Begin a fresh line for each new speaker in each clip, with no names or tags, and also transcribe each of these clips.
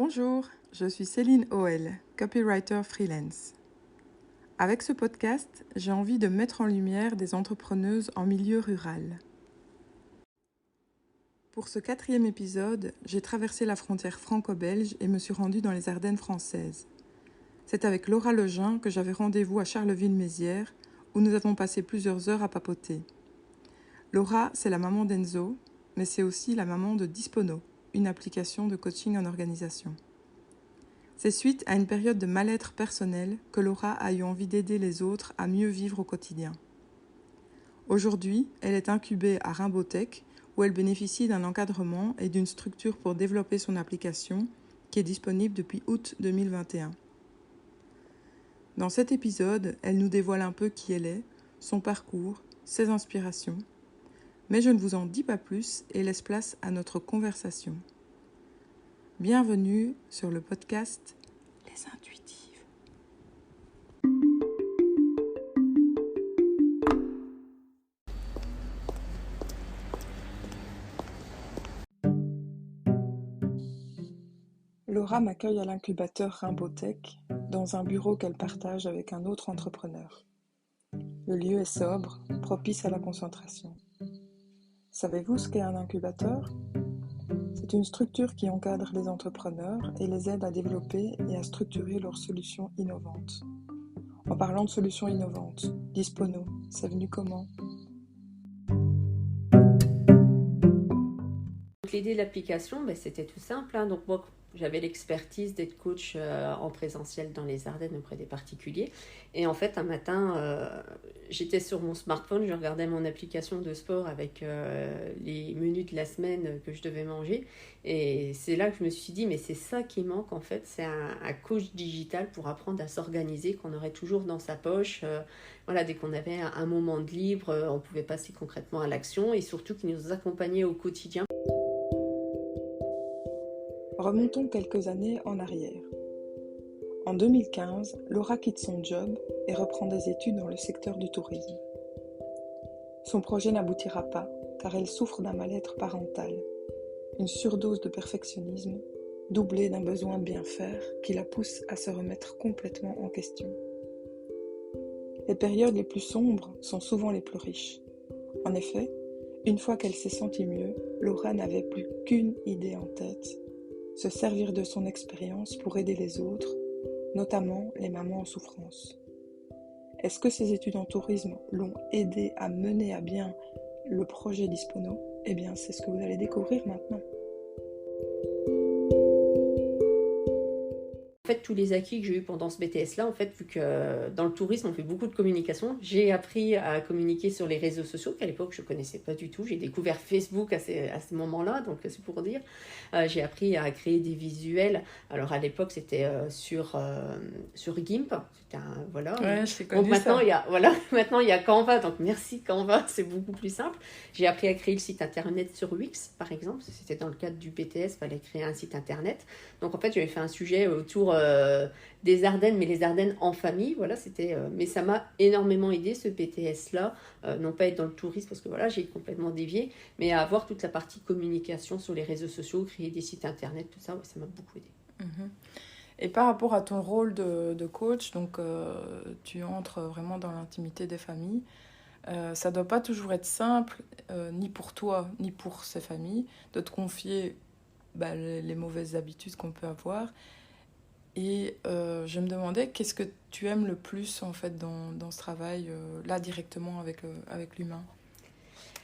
Bonjour, je suis Céline Hoel, copywriter freelance. Avec ce podcast, j'ai envie de mettre en lumière des entrepreneuses en milieu rural. Pour ce 4e épisode, j'ai traversé la frontière franco-belge et me suis rendue dans les Ardennes françaises. C'est avec Laura Lejeun que j'avais rendez-vous à Charleville-Mézières, où nous avons passé plusieurs heures à papoter. Laura, c'est la maman d'Enzo, mais c'est aussi la maman de Dispono, une application de coaching en organisation. C'est suite à une période de mal-être personnel que Laura a eu envie d'aider les autres à mieux vivre au quotidien. Aujourd'hui, elle est incubée à Rimbaud Tech, où elle bénéficie d'un encadrement et d'une structure pour développer son application, qui est disponible depuis août 2021. Dans cet épisode, elle nous dévoile un peu qui elle est, son parcours, ses inspirations. Mais je ne vous en dis pas plus et laisse place à notre conversation. Bienvenue sur le podcast Les Intuitives. Laura m'accueille à l'incubateur Rimbaud Tech, dans un bureau qu'elle partage avec un autre entrepreneur. Le lieu est sobre, propice à la concentration. Savez-vous ce qu'est un incubateur ? C'est une structure qui encadre les entrepreneurs et les aide à développer et à structurer leurs solutions innovantes. En parlant de solutions innovantes, Dispono, c'est venu comment ?
L'idée de l'application, c'était tout simple. Donc moi, j'avais l'expertise d'être coach en présentiel dans les Ardennes auprès des particuliers. Et en fait, un matin, j'étais sur mon smartphone, je regardais mon application de sport avec les menus de la semaine que je devais manger. Et c'est là que je me suis dit, mais c'est ça qui manque en fait, c'est un coach digital pour apprendre à s'organiser, qu'on aurait toujours dans sa poche. Dès qu'on avait un moment de libre, on pouvait passer concrètement à l'action et surtout qui nous accompagnait au quotidien.
Remontons quelques années en arrière. En 2015, Laura quitte son job et reprend des études dans le secteur du tourisme. Son projet n'aboutira pas car elle souffre d'un mal-être parental, une surdose de perfectionnisme, doublée d'un besoin de bien faire qui la pousse à se remettre complètement en question. Les périodes les plus sombres sont souvent les plus riches. En effet, une fois qu'elle s'est sentie mieux, Laura n'avait plus qu'une idée en tête: se servir de son expérience pour aider les autres, notamment les mamans en souffrance. Est-ce que ces études en tourisme l'ont aidé à mener à bien le projet Dispono ? Eh bien, c'est ce que vous allez découvrir maintenant.
En fait, tous les acquis que j'ai eu pendant ce BTS-là, en fait, vu que dans le tourisme, on fait beaucoup de communication, j'ai appris à communiquer sur les réseaux sociaux, qu'à l'époque, je ne connaissais pas du tout. J'ai découvert Facebook à ce moment-là, donc c'est pour dire. J'ai appris à créer des visuels. Alors, à l'époque, c'était sur GIMP. C'était
Ouais, je connu
maintenant,
ça.
Maintenant, il y a Canva. Donc, merci Canva, c'est beaucoup plus simple. J'ai appris à créer le site internet sur Wix, par exemple. C'était dans le cadre du BTS, il fallait créer un site internet. Donc, en fait, j'avais fait un sujet autour des Ardennes, mais les Ardennes en famille, mais ça m'a énormément aidé ce BTS-là, non pas être dans le tourisme parce que j'ai complètement dévié, mais à avoir toute la partie communication sur les réseaux sociaux, créer des sites internet, tout ça, ça m'a beaucoup aidé.
Et par rapport à ton rôle de coach, donc tu entres vraiment dans l'intimité des familles. Ça ne doit pas toujours être simple, ni pour toi, ni pour ces familles, de te confier les mauvaises habitudes qu'on peut avoir. Et je me demandais, qu'est-ce que tu aimes le plus en fait dans ce travail, là directement avec l'humain,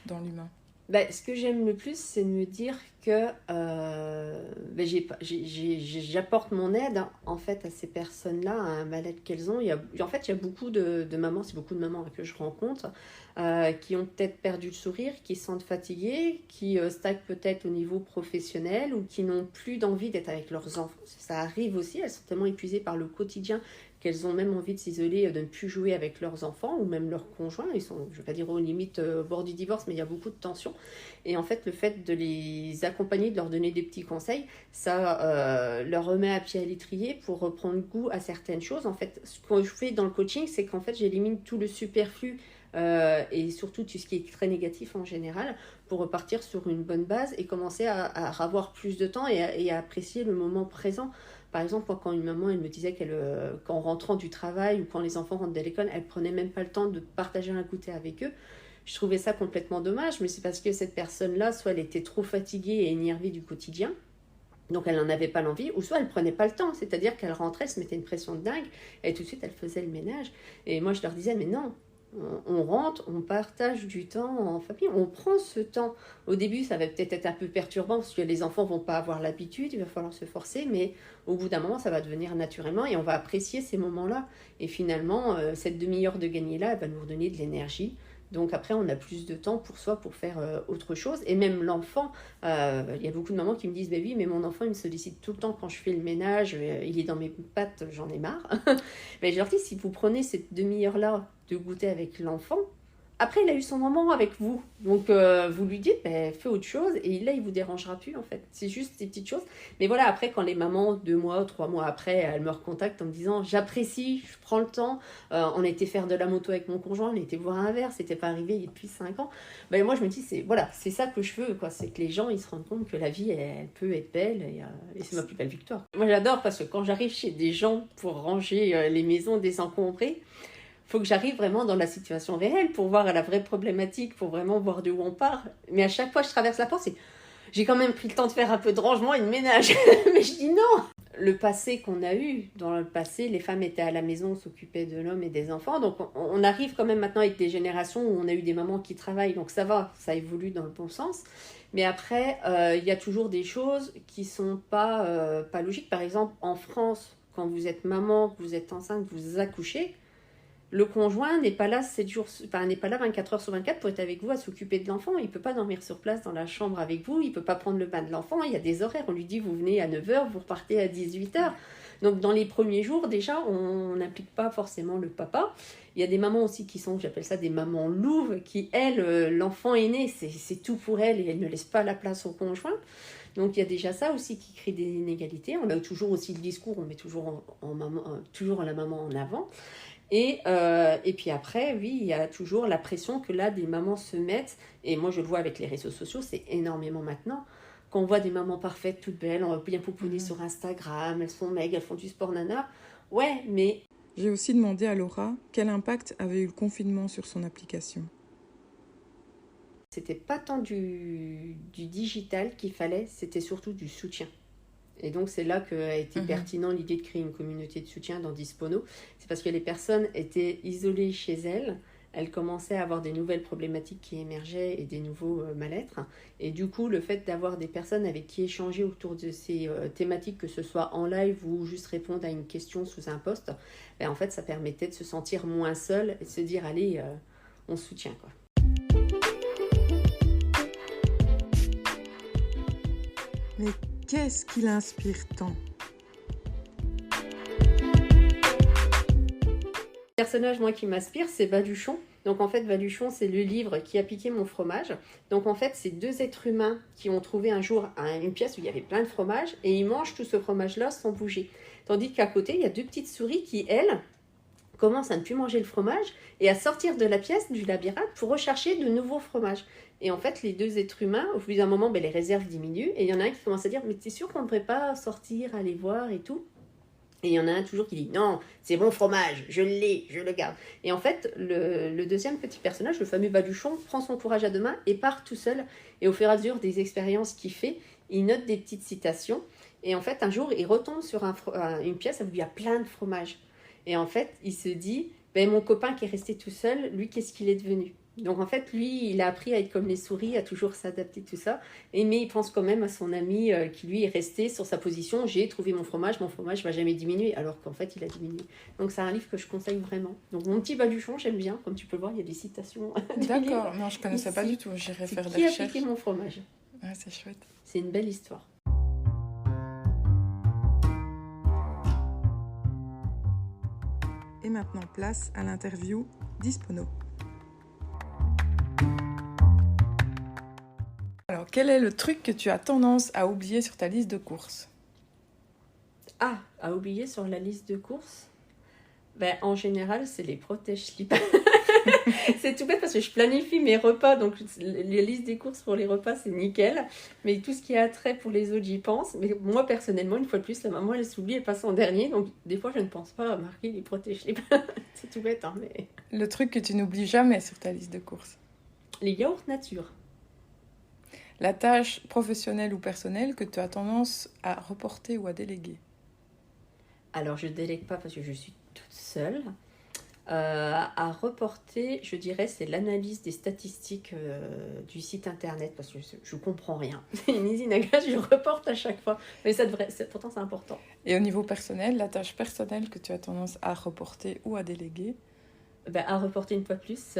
dans l'humain?
Ce que j'aime le plus, c'est de me dire que j'apporte mon aide en fait à ces personnes-là, à un mal-être qu'elles ont. Il y a beaucoup de mamans, c'est beaucoup de mamans que je rencontre, qui ont peut-être perdu le sourire, qui se sentent fatiguées, qui stagnent peut-être au niveau professionnel ou qui n'ont plus d'envie d'être avec leurs enfants. Ça arrive aussi, elles sont tellement épuisées par le quotidien qu'elles ont même envie de s'isoler, de ne plus jouer avec leurs enfants ou même leurs conjoints. Ils sont, je ne vais pas dire aux limites au bord du divorce, mais il y a beaucoup de tensions. Et en fait, le fait de les accompagner, de leur donner des petits conseils, ça leur remet à pied à l'étrier pour reprendre goût à certaines choses. En fait, ce que je fais dans le coaching, c'est qu'en fait, j'élimine tout le superflu et surtout tout ce qui est très négatif en général, pour repartir sur une bonne base et commencer à avoir plus de temps et à apprécier le moment présent. Par exemple, moi, quand une maman, elle me disait qu'en rentrant du travail ou quand les enfants rentrent de l'école, elle prenait même pas le temps de partager un goûter avec eux. Je trouvais ça complètement dommage, mais c'est parce que cette personne-là, soit elle était trop fatiguée et énervée du quotidien, donc elle n'en avait pas l'envie, ou soit elle prenait pas le temps, c'est-à-dire qu'elle rentrait, elle se mettait une pression de dingue, et tout de suite elle faisait le ménage. Et moi je leur disais, mais non, on rentre, on partage du temps en famille, on prend ce temps. Au début ça va peut-être être un peu perturbant, parce que les enfants vont pas avoir l'habitude, il va falloir se forcer, mais au bout d'un moment ça va devenir naturellement, et on va apprécier ces moments-là. Et finalement, cette demi-heure de gagner-là, elle va nous redonner de l'énergie. Donc après, on a plus de temps pour soi, pour faire autre chose. Et même l'enfant, il y a beaucoup de mamans qui me disent, bah oui, mais mon enfant, il me sollicite tout le temps quand je fais le ménage, il est dans mes pattes, j'en ai marre. Mais je leur dis, si vous prenez cette demi-heure-là de goûter avec l'enfant, après, il a eu son moment avec vous. Donc, vous lui dites, fais autre chose. Et là, il ne vous dérangera plus, en fait. C'est juste des petites choses. Mais voilà, après, quand les mamans, 2 mois, 3 mois après, elles me recontactent en me disant, j'apprécie, je prends le temps. On a été faire de la moto avec mon conjoint, on a été boire un verre. C'était pas arrivé depuis 5 ans. Moi, je me dis, c'est ça que je veux, quoi. C'est que les gens, ils se rendent compte que la vie, elle peut être belle. Et c'est ma plus belle victoire. Moi, j'adore parce que quand j'arrive chez des gens pour ranger les maisons désencombrées, faut que j'arrive vraiment dans la situation réelle pour voir la vraie problématique, pour vraiment voir de où on part. Mais à chaque fois, je traverse la porte, j'ai quand même pris le temps de faire un peu de rangement et de ménage. Mais je dis non. Le passé qu'on a eu, dans le passé, les femmes étaient à la maison, s'occupaient de l'homme et des enfants. Donc on arrive quand même maintenant avec des générations où on a eu des mamans qui travaillent. Donc ça va, ça évolue dans le bon sens. Mais après, il y a toujours des choses qui sont pas logiques. Par exemple, en France, quand vous êtes maman, que vous êtes enceinte, vous accouchez, le conjoint n'est pas là 7 jours, n'est pas là 24 heures sur 24 pour être avec vous, à s'occuper de l'enfant. Il ne peut pas dormir sur place dans la chambre avec vous, il ne peut pas prendre le bain de l'enfant. Il y a des horaires, on lui dit vous venez à 9 heures, vous repartez à 18 heures. Donc dans les premiers jours, déjà, on n'implique pas forcément le papa. Il y a des mamans aussi qui sont, j'appelle ça des mamans louves, qui, elles, l'enfant est né, c'est tout pour elles et elles ne laissent pas la place au conjoint. Donc il y a déjà ça aussi qui crée des inégalités. On a toujours aussi le discours, on met toujours toujours la maman en avant. Et puis après, oui, il y a toujours la pression que là, des mamans se mettent. Et moi, je le vois avec les réseaux sociaux, c'est énormément maintenant. Quand on voit des mamans parfaites, toutes belles, bien pouponnées sur Instagram, elles sont maigres, elles font du sport nana. Ouais, mais...
J'ai aussi demandé à Laura quel impact avait eu le confinement sur son application.
C'était pas tant du digital qu'il fallait, c'était surtout du soutien. Et donc, c'est là qu'a été pertinent l'idée de créer une communauté de soutien dans Dispono. C'est parce que les personnes étaient isolées chez elles. Elles commençaient à avoir des nouvelles problématiques qui émergeaient et des nouveaux mal-être. Et du coup, le fait d'avoir des personnes avec qui échanger autour de ces thématiques, que ce soit en live ou juste répondre à une question sous un post, en fait, ça permettait de se sentir moins seul et de se dire, allez, on se soutient, quoi.
Mais qu'est-ce qui l'inspire tant ?
Le personnage, moi, qui m'inspire, c'est Baluchon. Donc, en fait, Baluchon, c'est le livre qui a piqué mon fromage. Donc, en fait, c'est 2 êtres humains qui ont trouvé un jour une pièce où il y avait plein de fromage et ils mangent tout ce fromage-là sans bouger. Tandis qu'à côté, il y a 2 petites souris qui, elles, commencent à ne plus manger le fromage et à sortir de la pièce, du labyrinthe, pour rechercher de nouveaux fromages. Et en fait, les 2 êtres humains, au bout d'un moment, les réserves diminuent. Et il y en a un qui commence à dire, mais t'es sûr qu'on ne devrait pas sortir, aller voir et tout ? Et il y en a un toujours qui dit, non, c'est mon fromage, je l'ai, je le garde. Et en fait, le deuxième petit personnage, le fameux Baluchon, prend son courage à 2 mains et part tout seul. Et au fur et à mesure des expériences qu'il fait, il note des petites citations. Et en fait, un jour, il retombe sur une pièce où il y a plein de fromages. Et en fait, il se dit, mon copain qui est resté tout seul, lui, qu'est-ce qu'il est devenu ? Donc en fait, lui, il a appris à être comme les souris, à toujours s'adapter, tout ça. Mais il pense quand même à son ami qui, lui, est resté sur sa position. J'ai trouvé mon fromage ne va jamais diminuer, alors qu'en fait, il a diminué. Donc c'est un livre que je conseille vraiment. Donc mon petit Baluchon, j'aime bien. Comme tu peux le voir, il y a des citations.
D'accord, non, je ne connaissais pas du tout. J'irai faire des recherches.
Qui a piqué mon fromage ?
Ouais, c'est chouette.
C'est une belle histoire.
Et maintenant, place à l'interview Dispono. Alors, quel est le truc que tu as tendance à oublier sur ta liste de courses ?
Ah, à oublier sur la liste de courses ? En général, c'est les protège-slips. C'est tout bête parce que je planifie mes repas, donc les listes des courses pour les repas, c'est nickel. Mais tout ce qui a trait pour les autres, j'y pense. Mais moi, personnellement, une fois de plus, la maman, elle s'oublie, elle passe en dernier. Donc, des fois, je ne pense pas à marquer les protège les C'est tout bête, hein, mais...
Le truc que tu n'oublies jamais sur ta liste de courses.
Les yaourts nature.
La tâche professionnelle ou personnelle que tu as tendance à reporter ou à déléguer.
Alors, je délègue pas parce que je suis toute seule. À reporter, je dirais, c'est l'analyse des statistiques du site internet parce que je comprends rien. C'est une usine à gaz, je reporte à chaque fois. Mais ça devrait, pourtant, c'est important.
Et au niveau personnel, la tâche personnelle que tu as tendance à reporter ou à déléguer.
À reporter une fois de plus,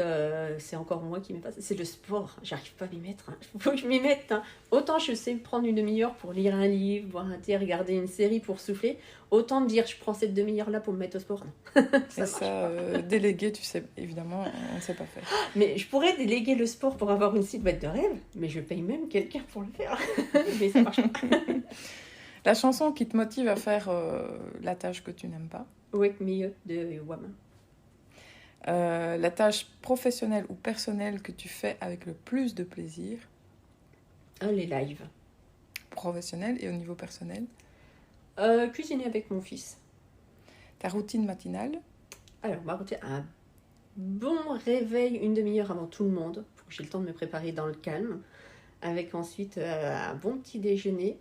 c'est encore moi qui m'y passe. C'est le sport, j'arrive pas à m'y mettre. Il faut que je m'y mette. Hein. Autant je sais prendre une demi-heure pour lire un livre, voir un thé, regarder une série pour souffler, autant me dire je prends cette demi-heure-là pour me mettre au sport. Non.
Déléguer, tu sais, évidemment, on ne sait pas faire.
Mais je pourrais déléguer le sport pour avoir une silhouette de rêve, mais je paye même quelqu'un pour le faire. Mais ça marche pas.
La chanson qui te motive à faire la tâche que tu n'aimes pas.
Wake Me Up de Wham.
La tâche professionnelle ou personnelle que tu fais avec le plus de plaisir.
Les lives.
Professionnel et au niveau personnel.
Cuisiner avec mon fils.
Ta routine matinale.
Alors, ma routine, un bon réveil une demi-heure avant tout le monde, pour que j'ai le temps de me préparer dans le calme, avec ensuite un bon petit déjeuner.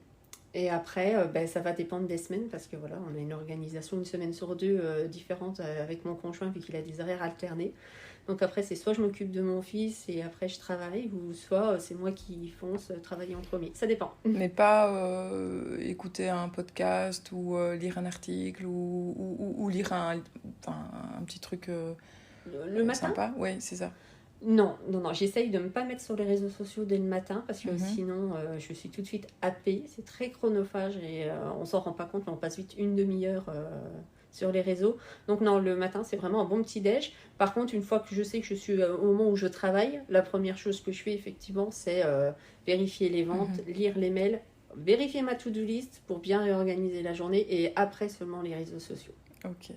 Et après, ça va dépendre des semaines parce que voilà, on a une organisation une semaine sur deux différente avec mon conjoint vu qu'il a des horaires alternés. Donc après, c'est soit je m'occupe de mon fils et après je travaille, ou soit c'est moi qui fonce travailler en premier. Ça dépend.
Mais pas écouter un podcast ou lire un article ou lire un petit truc
le matin
sympa. Oui, c'est ça.
Non, j'essaye de ne pas mettre sur les réseaux sociaux dès le matin parce que sinon je suis tout de suite happée. C'est très chronophage et on s'en rend pas compte, mais on passe vite une demi-heure sur les réseaux. Donc non, le matin c'est vraiment un bon petit déj. Par contre, une fois que je sais que je suis au moment où je travaille, la première chose que je fais effectivement c'est vérifier les ventes, lire les mails, vérifier ma to-do list pour bien réorganiser la journée et après seulement les réseaux sociaux.
Ok.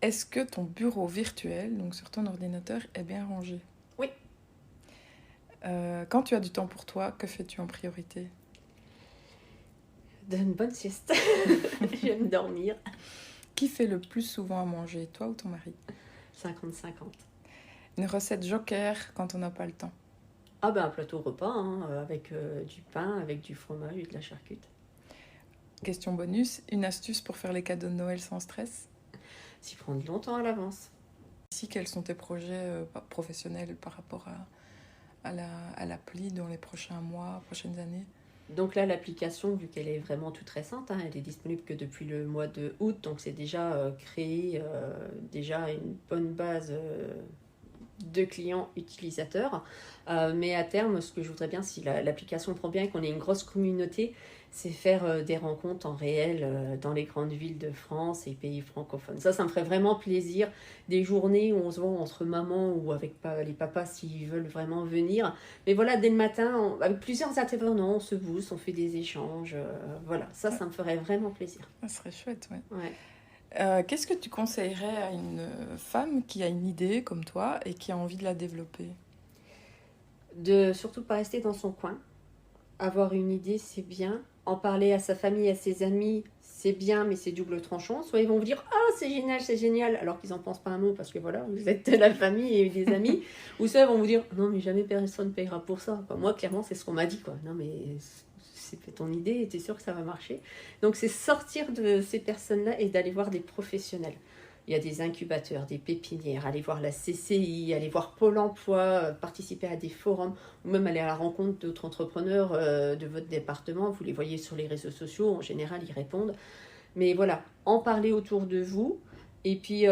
Est-ce que ton bureau virtuel, donc sur ton ordinateur, est bien rangé ?
Oui.
Quand tu as du temps pour toi, que fais-tu en priorité ?
Une bonne sieste. J'aime dormir.
Qui fait le plus souvent à manger, toi ou ton mari ?
50-50.
Une recette joker quand on n'a pas le temps ?
Un plateau repas avec du pain, avec du fromage et de la charcuterie.
Question bonus, une astuce pour faire les cadeaux de Noël sans stress ?
S'y prendre longtemps à l'avance.
Ici, quels sont tes projets professionnels par rapport à l'appli dans les prochains mois, prochaines années ?
Donc là, l'application, vu qu'elle est vraiment toute récente, elle est disponible que depuis le mois de août, donc c'est déjà créé déjà une bonne base de clients utilisateurs. Mais à terme, ce que je voudrais bien, si l'application prend bien et qu'on ait une grosse communauté, c'est faire des rencontres en réel dans les grandes villes de France et pays francophones. Ça me ferait vraiment plaisir. Des journées où on se voit entre mamans ou avec les papas s'ils veulent vraiment venir. Mais voilà, dès le matin, avec plusieurs intervenants, on se booste, on fait des échanges. Voilà, ça me ferait vraiment plaisir.
Ça serait chouette,
ouais.
Qu'est-ce que tu conseillerais à une femme qui a une idée comme toi et qui a envie de la développer ?
De surtout pas rester dans son coin. Avoir une idée, c'est bien. En parler à sa famille, à ses amis, c'est bien, mais c'est double tranchant. Soit ils vont vous dire « Ah, c'est génial », alors qu'ils n'en pensent pas un mot, parce que voilà, vous êtes la famille et des amis. Ou soit ils vont vous dire « Non, mais jamais personne ne payera pour ça. » Moi, clairement, c'est ce qu'on m'a dit, quoi. Non, mais c'est ton idée et tu es sûr que ça va marcher. Donc, c'est sortir de ces personnes-là et d'aller voir des professionnels. Il y a des incubateurs, des pépinières, aller voir la CCI, aller voir Pôle emploi, participer à des forums, ou même aller à la rencontre d'autres entrepreneurs de votre département. Vous les voyez sur les réseaux sociaux, en général, ils répondent. Mais voilà, en parler autour de vous. Et puis,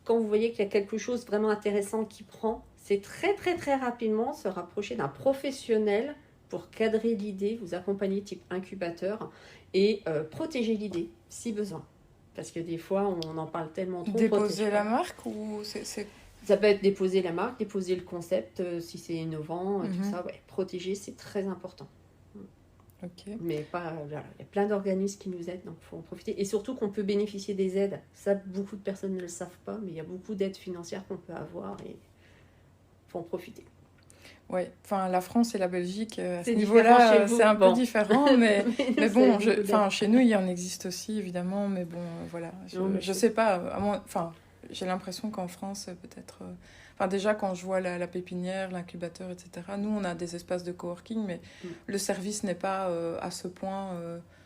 quand vous voyez qu'il y a quelque chose vraiment intéressant qui prend, c'est très, très, très rapidement se rapprocher d'un professionnel pour cadrer l'idée, vous accompagner type incubateur et protéger l'idée, si besoin. Parce que des fois, on en parle tellement trop.
Déposer la marque ou c'est...
Ça peut être déposer la marque, déposer le concept, si c'est innovant, tout ça. Ouais. Protéger, c'est très important.
Ok.
Mais pas, voilà, il y a plein d'organismes qui nous aident, donc il faut en profiter. Et surtout qu'on peut bénéficier des aides. Ça, beaucoup de personnes ne le savent pas, mais il y a beaucoup d'aides financières qu'on peut avoir et il faut en profiter.
Oui, enfin la France et la Belgique, à ce
C'est différent
niveau-là,
chez vous.
c'est un peu
Bon.
différent, mais
Mais
bon,
beaucoup d'aides.
chez nous, il y en existe aussi, évidemment, mais bon, voilà,
Non, mais
je sais pas, j'ai l'impression qu'en France, peut-être, déjà quand je vois la pépinière, l'incubateur, etc., nous, on a des espaces de coworking, mais le service n'est pas à ce point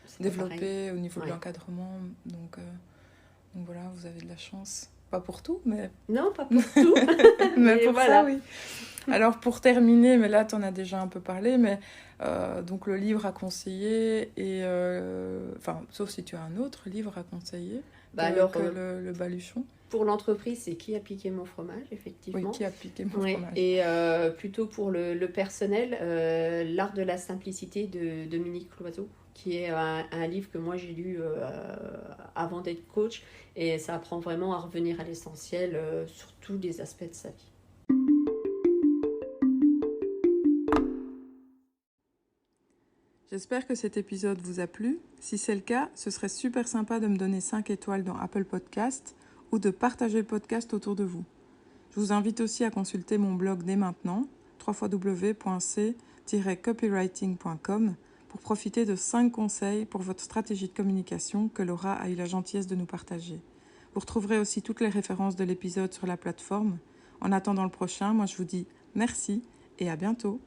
C'est pas pareil.
développé au niveau de
Ouais.
l'encadrement, donc voilà, vous avez de la chance. Pas pour tout, mais
Non, pas pour tout.
mais
Mais
pour
voilà.
ça, oui. Alors pour terminer, mais là tu en as déjà un peu parlé, mais donc le livre à conseiller, et sauf si tu as un autre livre à conseiller
Alors,
que le Baluchon.
pour l'entreprise, c'est Qui a piqué mon fromage, effectivement.
Oui, Qui a piqué mon
Oui,
fromage.
et plutôt pour le personnel, L'art de la simplicité de Dominique Loiseau, qui est un livre que moi j'ai lu avant d'être coach, et ça apprend vraiment à revenir à l'essentiel sur tous les aspects de sa vie.
J'espère que cet épisode vous a plu. Si c'est le cas, ce serait super sympa de me donner 5 étoiles dans Apple Podcast ou de partager le podcast autour de vous. Je vous invite aussi à consulter mon blog dès maintenant, www.c-copywriting.com, pour profiter de 5 conseils pour votre stratégie de communication que Laura a eu la gentillesse de nous partager. Vous retrouverez aussi toutes les références de l'épisode sur la plateforme. En attendant le prochain, moi je vous dis merci et à bientôt.